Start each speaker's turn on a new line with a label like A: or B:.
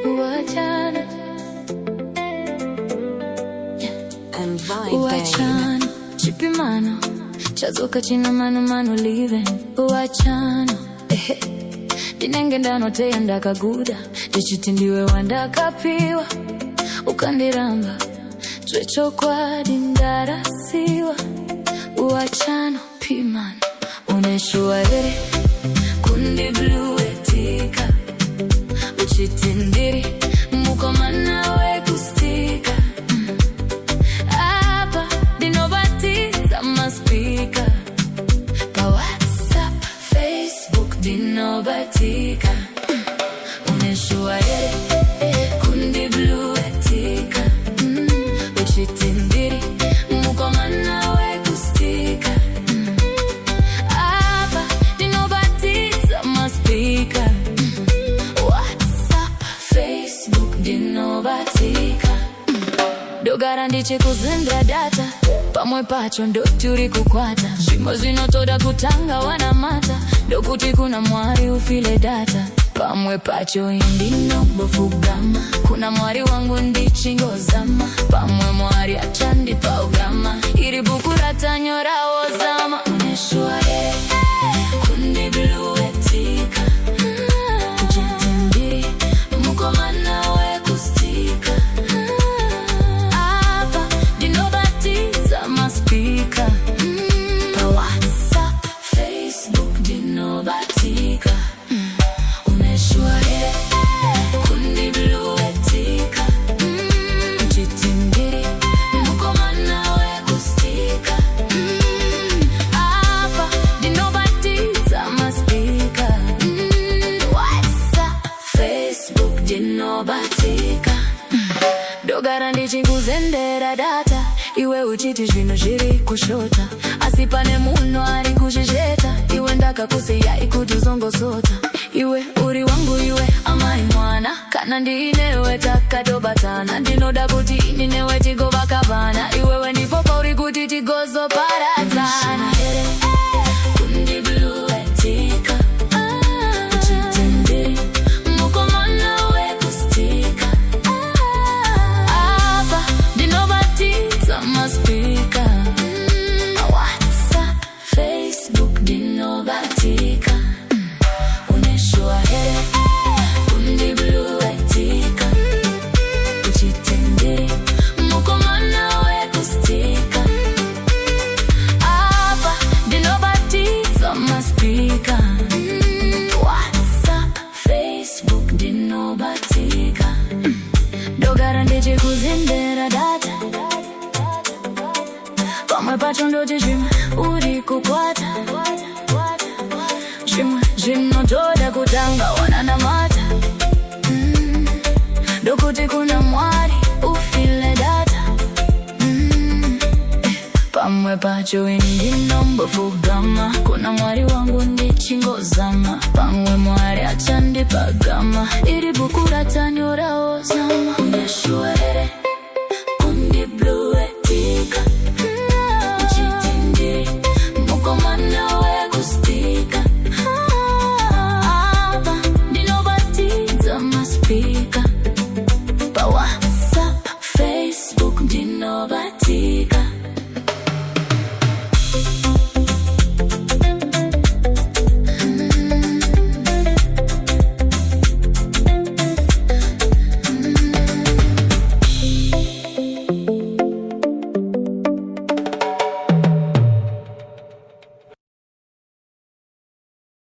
A: Uachana,
B: and vibe
A: uachana, chipimano, chazuka china mano living. Uachana, dinenge ndano teyanda kaguda, dichitindiwe wanda kapiwa, ukandiramba, twecho kwa dindarasiwa. Uachana, pimano, uneshua kundi blue etika, uchitindiri, mukomana we kustika. Apa, dinobatiza maspika, pa WhatsApp, Facebook, dinobatika. Uneshua kundi blue etika, uchitindiri, mukomana we kustika. Apa, dinobatiza maspika, WhatsApp, Facebook, dinobatika. Dogara ndichi kuzinda data, pamwe pacho ndo turi kukwata. Zvimo zvinotoda kutanga wanamata, ndokuti kuna mwari ufile data. Pamwe pacho indinombo-fugama, kuna mwari wangu ndichingozama. Pamwe mwari achandipa ugama, iri buku ratanyora wozama. Uneshua kundi blue etika, uchitindiri, mukomana we kustika. Apa, dinobatiza maspika, pa WhatsApp, Facebook, dinobatika. Uneshua kundi blue etika, uchitindiri, mukomana we kustika. Apa, dinobatiza maspika, WhatsApp, Facebook, dinobatika. Dogara ndichikuzendera data, iwe uchiti zvino zviri kushota. Asi pane munhu ari kuzvizveta, iwe ndakakusiya ikuti uzongosota. Iwe uri wangu, iwe amai mwana, kana ndinewe takatobatana. Ndinoda kuti ini newe tigovakavana, iwewe ndipopa uri kuti tigozoparadzana. Kundi blue etika, uchitindiri, mukomana we kustika. Apa, dinobatiza maspika, WhatsApp, Facebook, dinobatika. Uneshua kundi blue etika, uchitindiri, mukomana we kustika. Apa, dinobatiza maspika, WhatsApp, Facebook, dinobatika. Dogara ndichikuzindira data, pamwe pacho ndoti zvimwe uri kukwata. Zvimwe zvinotoda kutanga wananamata, ndokuti kuna mwari ufile data. Pamwe pacho indinombo-fugama, kuna mwari wangu ndichingozama. Pamwe mwari achandipagama, iri buku ratanyora wozama.